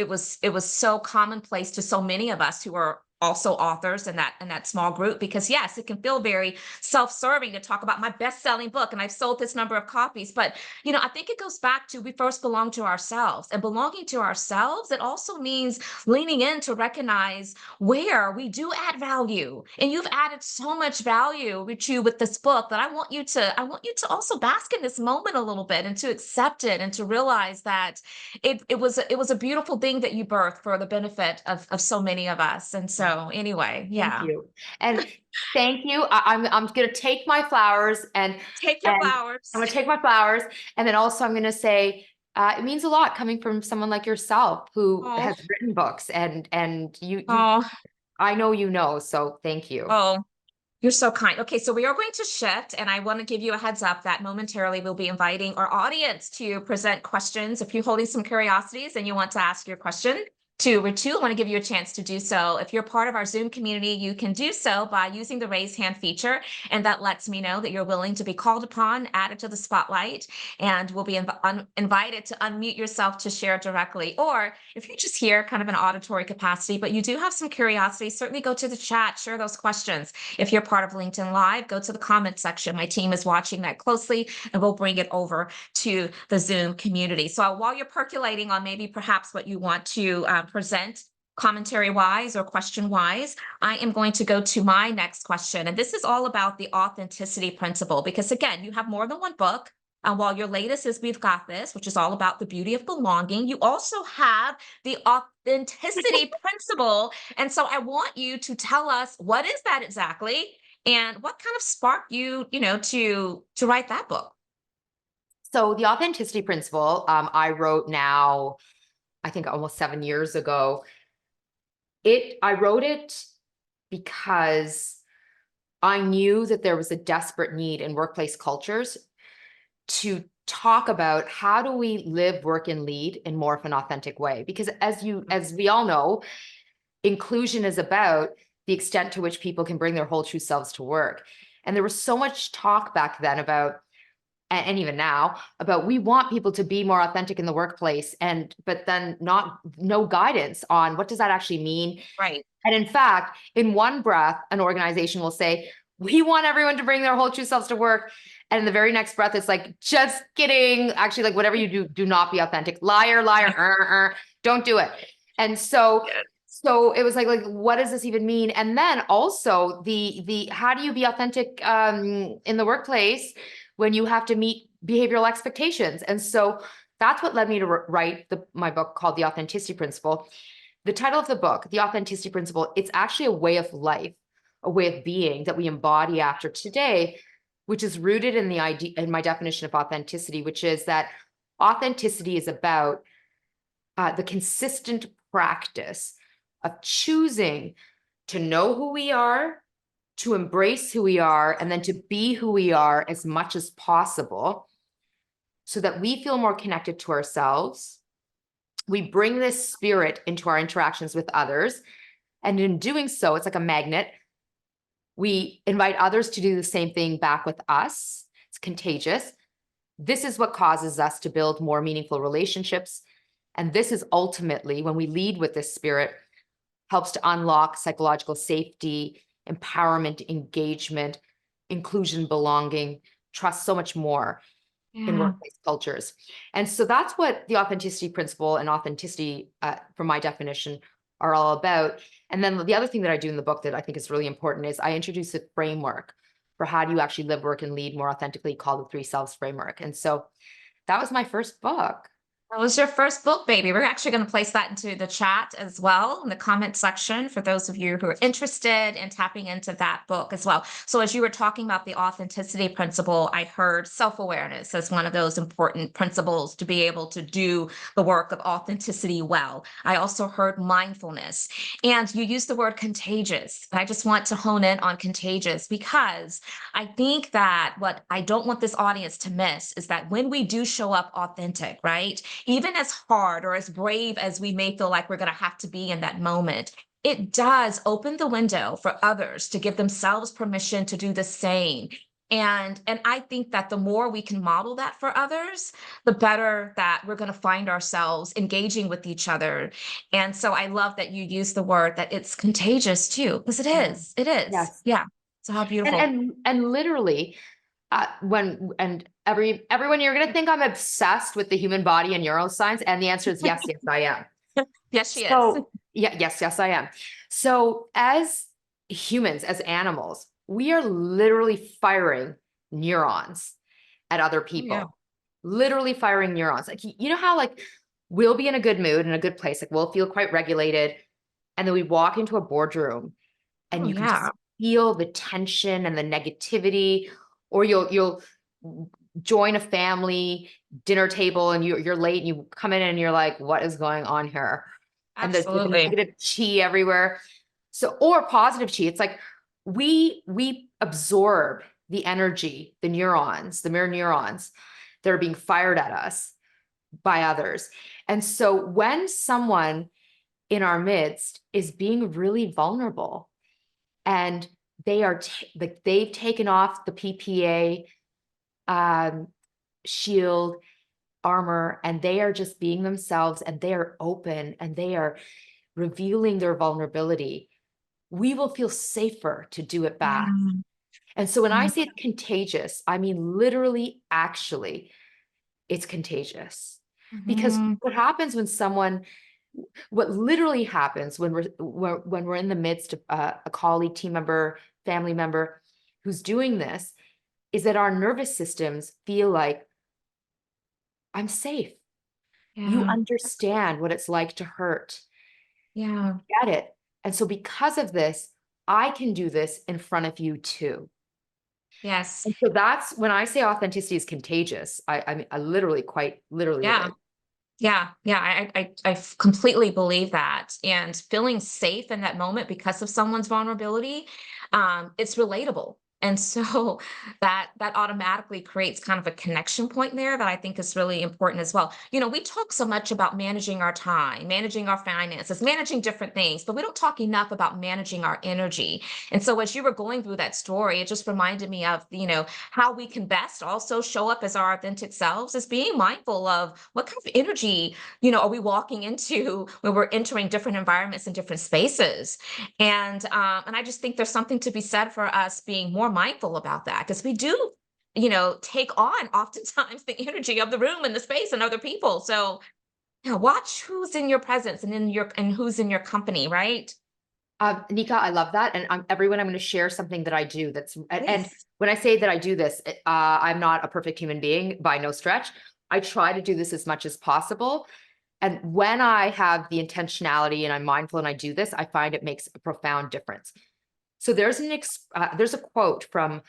was so commonplace to so many of us who are also authors in that small group, because yes, it can feel very self-serving to talk about my best-selling book and I've sold this number of copies. But I think it goes back to, we first belong to ourselves, and belonging to ourselves, it also means leaning in to recognize where we do add value. And you've added so much value, Ritu, with this book, that I want you to also bask in this moment a little bit, and to accept it, and to realize that it was a beautiful thing that you birthed for the benefit of so many of us. And so anyway, yeah. Thank you. And thank you. I'm gonna take my flowers and Take your flowers. I'm gonna take my flowers, and then also I'm gonna say it means a lot coming from someone like yourself who Oh. has written books, and you Oh. I know you know, so thank you. Oh, you're so kind. Okay, so we are going to shift, and I want to give you a heads up that momentarily we'll be inviting our audience to present questions. If you're holding some curiosities and you want to ask your question to Ritu, I want to give you a chance to do so. If you're part of our Zoom community, you can do so by using the raise hand feature, and that lets me know that you're willing to be called upon, added to the spotlight, and will be invited to unmute yourself to share directly. Or if you're just here kind of in auditory capacity, but you do have some curiosity, certainly go to the chat, share those questions. If you're part of LinkedIn Live, go to the comment section. My team is watching that closely, and we'll bring it over to the Zoom community. So while you're percolating on maybe perhaps what you want to present commentary wise or question wise, I am going to go to my next question. And this is all about the authenticity principle, because again, you have more than one book. While your latest is We've Got This, which is all about the beauty of belonging, you also have the authenticity principle. And so I want you to tell us, what is that exactly? And what kind of sparked you, to write that book? So the authenticity principle, I wrote now, I think almost 7 years ago. I wrote it because I knew that there was a desperate need in workplace cultures to talk about how do we live, work, and lead in more of an authentic way. Because as we all know, inclusion is about the extent to which people can bring their whole true selves to work. And there was so much talk back then about, and even now, about we want people to be more authentic in the workplace, but then no guidance on what does that actually mean. Right. And in fact, in one breath, an organization will say, we want everyone to bring their whole true selves to work. And in the very next breath, it's like, just kidding. Actually, like whatever you do not be authentic. Liar, don't do it. And so it was like, what does this even mean? And then also the how do you be authentic in the workplace when you have to meet behavioral expectations? And so that's what led me to write my book called The Authenticity Principle. The title of the book, The Authenticity Principle, it's actually a way of life, a way of being that we embody after today, which is rooted in the idea, in my definition of authenticity, which is that authenticity is about the consistent practice of choosing to know who we are, to embrace who we are, and then to be who we are as much as possible so that we feel more connected to ourselves. We bring this spirit into our interactions with others. And in doing so, it's like a magnet. We invite others to do the same thing back with us. It's contagious. This is what causes us to build more meaningful relationships. And this is ultimately, when we lead with this spirit, helps to unlock psychological safety, empowerment, engagement, inclusion, belonging, trust, so much more in workplace cultures. And so that's what the authenticity principle and authenticity, from my definition, are all about. And then the other thing that I do in the book that I think is really important is I introduce a framework for how do you actually live, work, and lead more authentically, called the 3 Selves framework. And so that was my first book. That was your first book, baby. We're actually going to place that into the chat as well in the comment section for those of you who are interested in tapping into that book as well. So as you were talking about the authenticity principle, I heard self-awareness as one of those important principles to be able to do the work of authenticity well. I also heard mindfulness, and you used the word contagious. I just want to hone in on contagious because I think that what I don't want this audience to miss is that when we do show up authentic, right? Even as hard or as brave as we may feel like we're going to have to be in that moment, it does open the window for others to give themselves permission to do the same. And I think that the more we can model that for others, the better that we're going to find ourselves engaging with each other. And so I love that you use the word that it's contagious too, because it Yeah. is. It is. Yes. Yeah. So how beautiful. And literally, everyone, you're gonna think I'm obsessed with the human body and neuroscience, and the answer is yes, yes, I am. Yes, she is. So yeah, yes, I am. So as humans, as animals, we are literally firing neurons at other people. yeah. Literally firing neurons. Like, you know how like we'll be in a good mood, in a good place, like we'll feel quite regulated, and then we walk into a boardroom and Oh, you can yeah. just feel the tension and the negativity, or you'll join a family dinner table and you're late and you come in and you're like, what is going on here? And there's like Absolutely. negative chi everywhere. So, or positive chi. It's like we absorb the energy, the neurons, the mirror neurons that are being fired at us by others. And so when someone in our midst is being really vulnerable and they are like they've taken off the PPA shield armor, and they are just being themselves, and they are open, and they are revealing their vulnerability, we will feel safer to do it back. Yeah. And so when I Mhm. say it's contagious, I mean literally, actually, it's contagious. Because Mhm. what happens when someone, what literally happens when we're in the midst of a colleague, team member, family member who's doing this, is that our nervous systems feel like, I'm safe. You Yeah. understand what it's like to hurt. Yeah. Get it. And so because of this, I can do this in front of you too. Yes. And so that's when I say authenticity is contagious. I mean, I literally, quite literally it Yeah. is. Yeah, yeah, I completely believe that. And feeling safe in that moment because of someone's vulnerability, it's relatable. And so that automatically creates kind of a connection point there that I think is really important as well. You know, we talk so much about managing our time, managing our finances, managing different things, but we don't talk enough about managing our energy. And so as you were going through that story, it just reminded me of, how we can best also show up as our authentic selves, is being mindful of what kind of energy, are we walking into when we're entering different environments and different spaces. And I just think there's something to be said for us being more mindful about that, because we do, take on oftentimes the energy of the room and the space and other people. So yeah, watch who's in your presence and who's in your company, right? Nika, I love that. And everyone, I'm going to share something that I do and Please. when I say that I do this, I'm not a perfect human being by no stretch. I try to do this as much as possible. And when I have the intentionality and I'm mindful and I do this, I find it makes a profound difference. So there's a quote from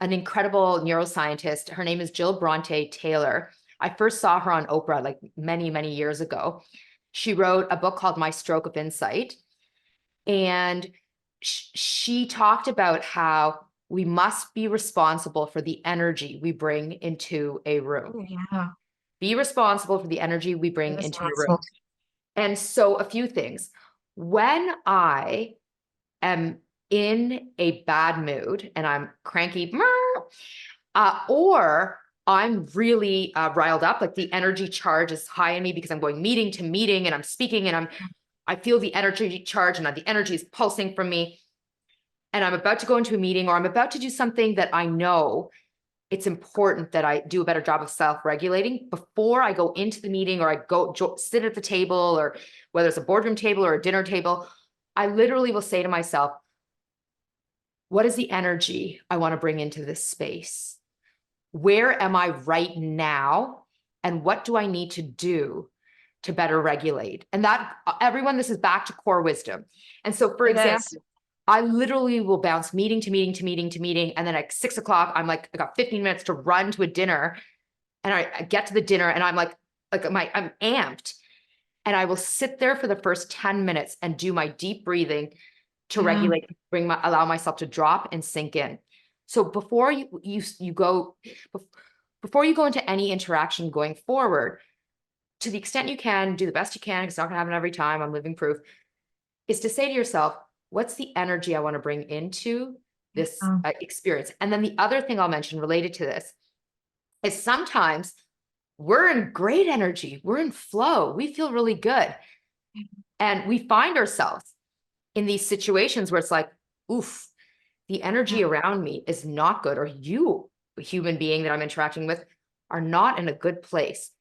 an incredible neuroscientist. Her name is Jill Bronte Taylor. I first saw her on Oprah like many, many years ago. She wrote a book called My Stroke of Insight. And she talked about how we must be responsible for the energy we bring into a room. Oh, yeah. Be responsible for the energy we bring into a room. Irresponsible. And so a few things. When I am in a bad mood and I'm cranky, or I'm really riled up, like the energy charge is high in me because I'm going meeting to meeting and I'm speaking and I feel the energy charge and the energy is pulsing from me. And I'm about to go into a meeting or I'm about to do something that I know it's important that I do a better job of self-regulating before I go into the meeting or I go sit at the table, or whether it's a boardroom table or a dinner table. I literally will say to myself, what is the energy I want to bring into this space? Where am I right now? and what do I need to do to better regulate? And that, everyone, this is back to core wisdom. And so, for It example, is. I literally will bounce meeting to meeting to meeting to meeting. And then at 6 o'clock, I'm like, I got 15 minutes to run to a dinner. And I get to the dinner and I'm like I'm amped. And I will sit there for the first 10 minutes and do my deep breathing to Yeah. regulate, allow myself to drop and sink in. So before you go into any interaction going forward, to the extent you can, do the best you can, it's not gonna happen every time, I'm living proof, is to say to yourself, what's the energy I want to bring into this experience? And then the other thing I'll mention related to this is sometimes we're in great energy, we're in flow, we feel really good. And we find ourselves in these situations where it's like, oof, the energy around me is not good, or you, a human being that I'm interacting with, are not in a good place.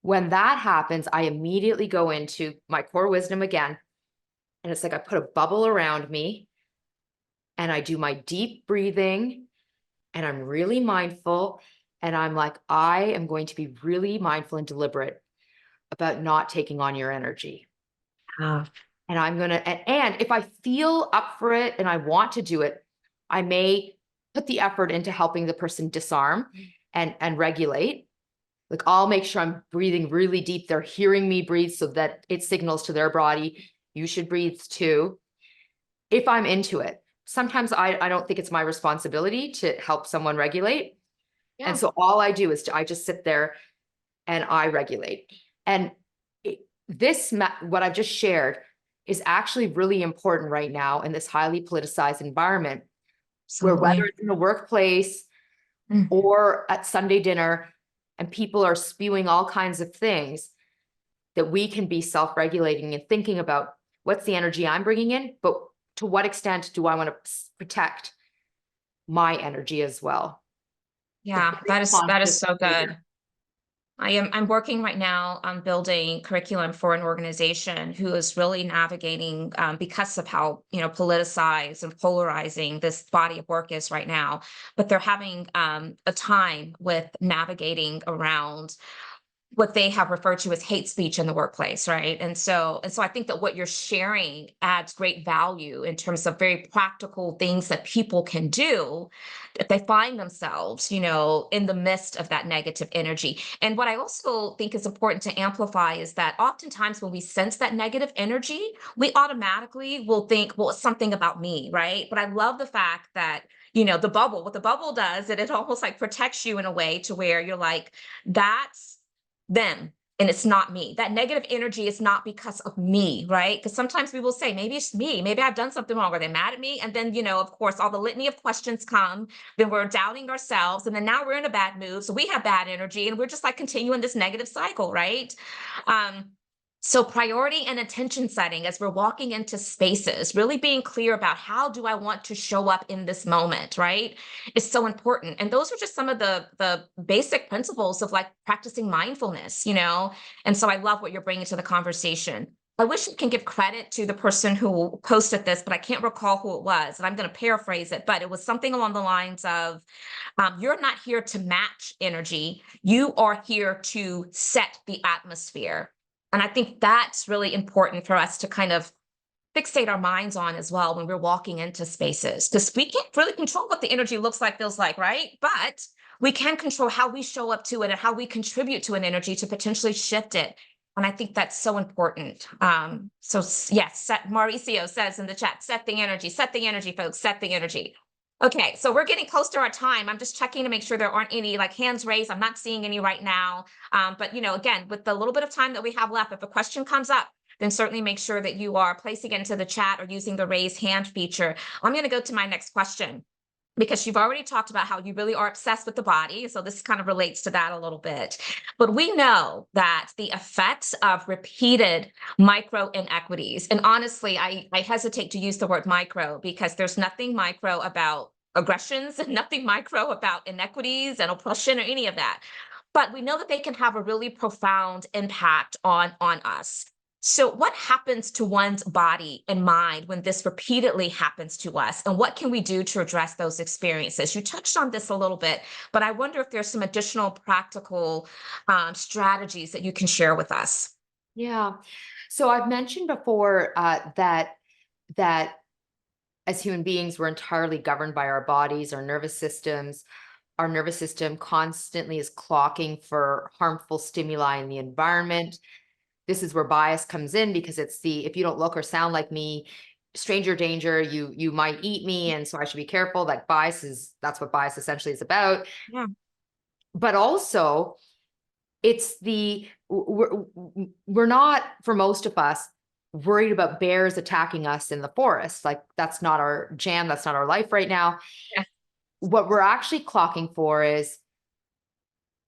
When that happens, I immediately go into my core wisdom again. And it's like I put a bubble around me and I do my deep breathing and I'm really mindful. And I'm like, I am going to be really mindful and deliberate about not taking on your energy. Yeah. And I'm going to, and if I feel up for it and I want to do it, I may put the effort into helping the person disarm and regulate. Like I'll make sure I'm breathing really deep. They're hearing me breathe so that it signals to their body, you should breathe too. If I'm into it, sometimes I don't think it's my responsibility to help someone regulate. Yeah. And so all I do is I just sit there and I regulate. And what I've just shared is actually really important right now in this highly politicized environment, where whether it's in the workplace or at Sunday dinner, and people are spewing all kinds of things, that we can be self-regulating and thinking about what's the energy I'm bringing in, but to what extent do I want to protect my energy as well? Yeah, that is so good. I'm working right now on building curriculum for an organization who is really navigating because of how, politicized and polarizing this body of work is right now. But they're having a time with navigating around what they have referred to as hate speech in the workplace, right? And so I think that what you're sharing adds great value in terms of very practical things that people can do if they find themselves, in the midst of that negative energy. And what I also think is important to amplify is that oftentimes when we sense that negative energy, we automatically will think, well, it's something about me, right? But I love the fact that what the bubble does, it almost like protects you in a way to where you're like, that's them and it's not me. That negative energy is not because of me, right? Because sometimes we will say, maybe it's me, maybe I've done something wrong, or they're mad at me. And then, of course, all the litany of questions come, then we're doubting ourselves. And then now we're in a bad mood. So we have bad energy and we're just like continuing this negative cycle, right? So priority and attention setting as we're walking into spaces, really being clear about how do I want to show up in this moment, right? Is so important. And those are just some of the basic principles of like practicing mindfulness, And so I love what you're bringing to the conversation. I wish I can give credit to the person who posted this, but I can't recall who it was. And I'm going to paraphrase it, but it was something along the lines of, you're not here to match energy. You are here to set the atmosphere. And I think that's really important for us to kind of fixate our minds on as well when we're walking into spaces, because we can't really control what the energy looks like, feels like, right? But we can control how we show up to it and how we contribute to an energy to potentially shift it. And I think that's so important. So yes, Mauricio says in the chat, set the energy, folks, set the energy. Okay, so we're getting close to our time. I'm just checking to make sure there aren't any like hands raised. I'm not seeing any right now. But again, with the little bit of time that we have left, if a question comes up, then certainly make sure that you are placing it into the chat or using the raise hand feature. I'm going to go to my next question, because you've already talked about how you really are obsessed with the body. So this kind of relates to that a little bit. But we know that the effects of repeated micro inequities, and honestly, I hesitate to use the word micro because there's nothing micro about aggressions and nothing micro about inequities and oppression or any of that. But we know that they can have a really profound impact on us. So, what happens to one's body and mind when this repeatedly happens to us? And what can we do to address those experiences? You touched on this a little bit, but I wonder if there's some additional practical strategies that you can share with us. Yeah. So I've mentioned before that as human beings, we're entirely governed by our bodies, our nervous systems. Our nervous system constantly is clocking for harmful stimuli in the environment. This is where bias comes in, because it's the, if you don't look or sound like me, stranger danger, you might eat me, and so I should be careful. Like that's what bias essentially is about. Yeah. But also, it's the we're not, for most of us, worried about bears attacking us in the forest. Like, that's not our jam, that's not our life right now. Yeah. What we're actually clocking for is,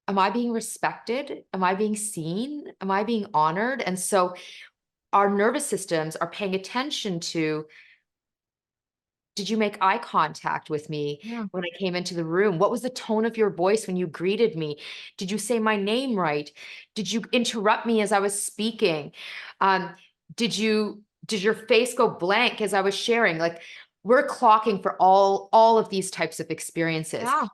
am I being respected? Am I being seen? Am I being honored? And so our nervous systems are paying attention to, did you make eye contact with me Yeah. when I came into the room? What was the tone of your voice when you greeted me? Did you say my name right? Did you interrupt me as I was speaking? Um, did your face go blank as I was sharing? Like, we're clocking for all of these types of experiences. Yeah.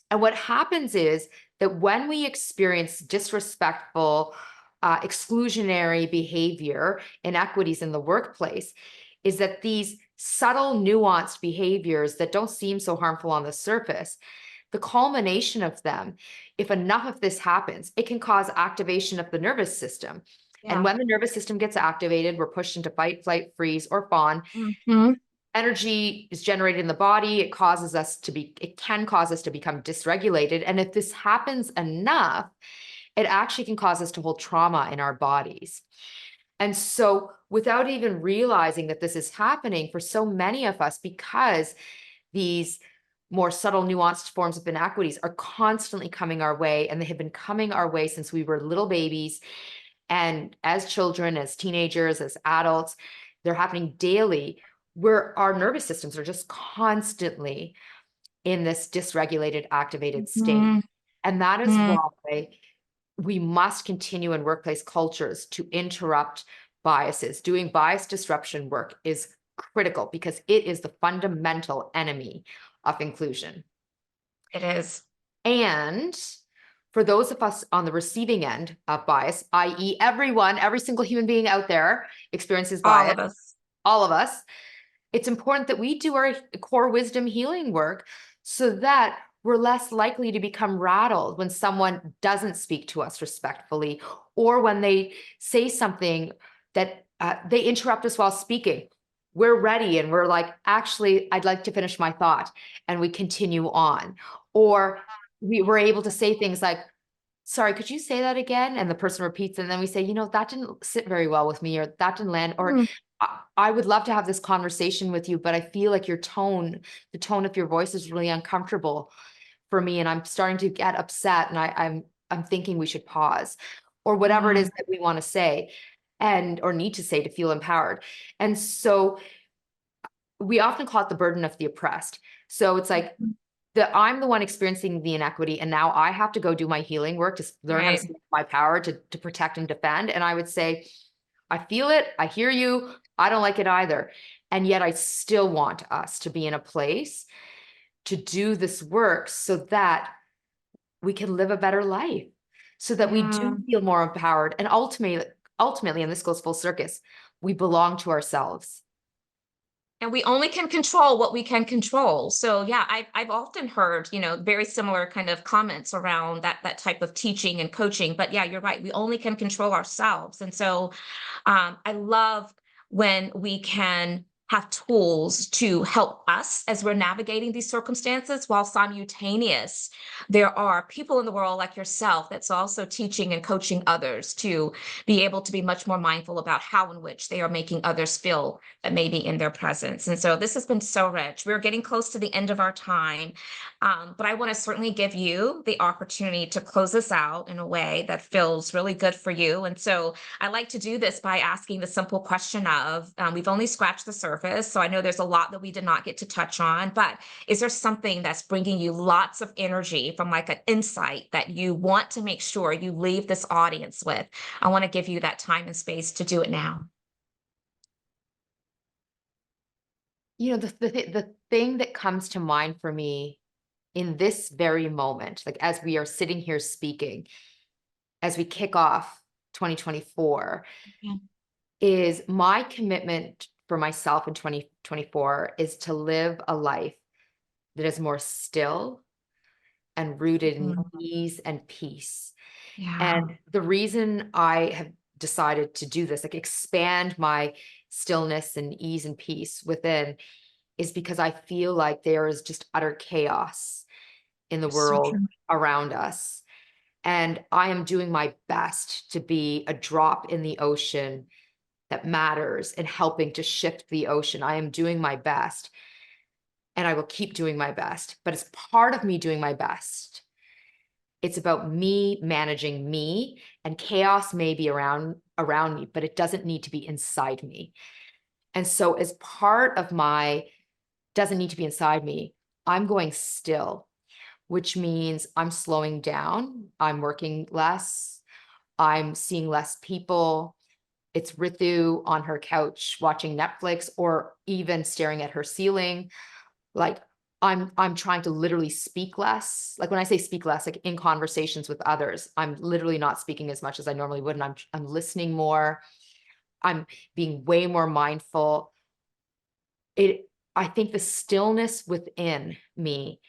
And what happens is that when we experience disrespectful, exclusionary behavior, inequities in the workplace, is that these subtle, nuanced behaviors that don't seem so harmful on the surface, the culmination of them, if enough of this happens, it can cause activation of the nervous system. And Yeah. when the nervous system gets activated, we're pushed into fight, flight, freeze, or fawn. Mhm. Energy is generated in the body. It can cause us to become dysregulated. And if this happens enough, it actually can cause us to hold trauma in our bodies. And so, without even realizing that this is happening for so many of us, because these more subtle, nuanced forms of inequities are constantly coming our way, and they have been coming our way since we were little babies. And as children, as teenagers, as adults, they're happening daily, where our nervous systems are just constantly in this dysregulated, activated state. Mhm. And that is Mhm. why we must continue in workplace cultures to interrupt biases. Doing bias disruption work is critical, because it is the fundamental enemy of inclusion. It is. And for those of us on the receiving end of bias, i.e., every single human being out there experiences All bias, of us. all of us, it's important that we do our core wisdom healing work, so that we're less likely to become rattled when someone doesn't speak to us respectfully, or when they say something that they interrupt us while speaking. We're ready and we're like, actually, I'd like to finish my thought, and we continue on. Or we were able to say things like, sorry, could you say that again? And the person repeats, and then we say, that didn't sit very well with me, or that didn't land, or Mm. I would love to have this conversation with you, but I feel like the tone of your voice is really uncomfortable for me, and I'm starting to get upset, and I'm thinking we should pause, or whatever it is Mm. that we want to say or need to say to feel empowered. And so we often call it the burden of the oppressed. So it's like, I'm the one experiencing the inequity, and now I have to go do my healing work to learn how to Right. speak my power to protect and defend. And I would say, I feel it, I hear you, I don't like it either. And yet I still want us to be in a place to do this work, so that we can live a better life, so that we Yeah. do feel more empowered. And ultimately, and this goes full circus, we belong to ourselves. And we only can control what we can control. So yeah, I've often heard, very similar kind of comments around that type of teaching and coaching. But yeah, you're right. We only can control ourselves. And so I love when we can have tools to help us as we're navigating these circumstances, while simultaneous, there are people in the world like yourself that's also teaching and coaching others to be able to be much more mindful about how in which they are making others feel that may be in their presence. And so this has been so rich. We're getting close to the end of our time, but I want to certainly give you the opportunity to close this out in a way that feels really good for you. And so I like to do this by asking the simple question of, we've only scratched the surface. surface. So I know there's a lot that we did not get to touch on, but is there something that's bringing you lots of energy from like an insight that you want to make sure you leave this audience with? I want to give you that time and space to do it now. You know, the thing that comes to mind for me in this very moment, like as we are sitting here speaking, as we kick off 2024, Yeah. is my commitment for myself in 2024 is to live a life that is more still and rooted in Mhm. ease and peace. Yeah. And the reason I have decided to do this, like expand my stillness and ease and peace within, is because I feel like there is just utter chaos in the So world true. around us. And I am doing my best to be a drop in the ocean that matters and helping to shift the ocean. I am doing my best and I will keep doing my best. But as part of me doing my best, it's about me managing me, and chaos may be around me, but it doesn't need to be inside me. And so as part of my doesn't need to be inside me, I'm going still, which means I'm slowing down. I'm working less. I'm seeing less people. It's Ritu on her couch watching Netflix or even staring at her ceiling. Like I'm trying to literally speak less. Like when I say speak less, like in conversations with others, I'm literally not speaking as much as I normally would. And I'm listening more. I'm being way more mindful. I think the stillness within me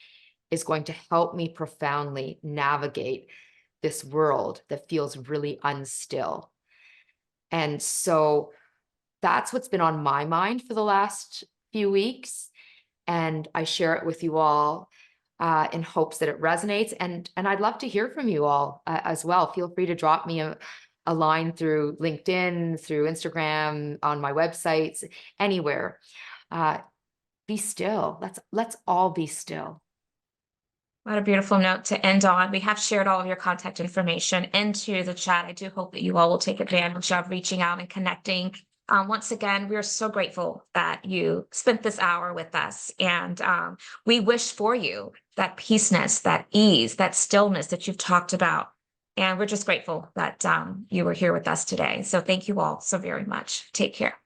is going to help me profoundly navigate this world that feels really unstill. And so that's what's been on my mind for the last few weeks. And I share it with you all in hopes that it resonates. And I'd love to hear from you all as well. Feel free to drop me a line through LinkedIn, through Instagram, on my websites, anywhere. Be still. Let's all be still. What a beautiful note to end on. We have shared all of your contact information into the chat. I do hope that you all will take advantage of reaching out and connecting. Once again, we are so grateful that you spent this hour with us. And we wish for you that peaceness, that ease, that stillness that you've talked about. And we're just grateful that you were here with us today. So thank you all so very much. Take care.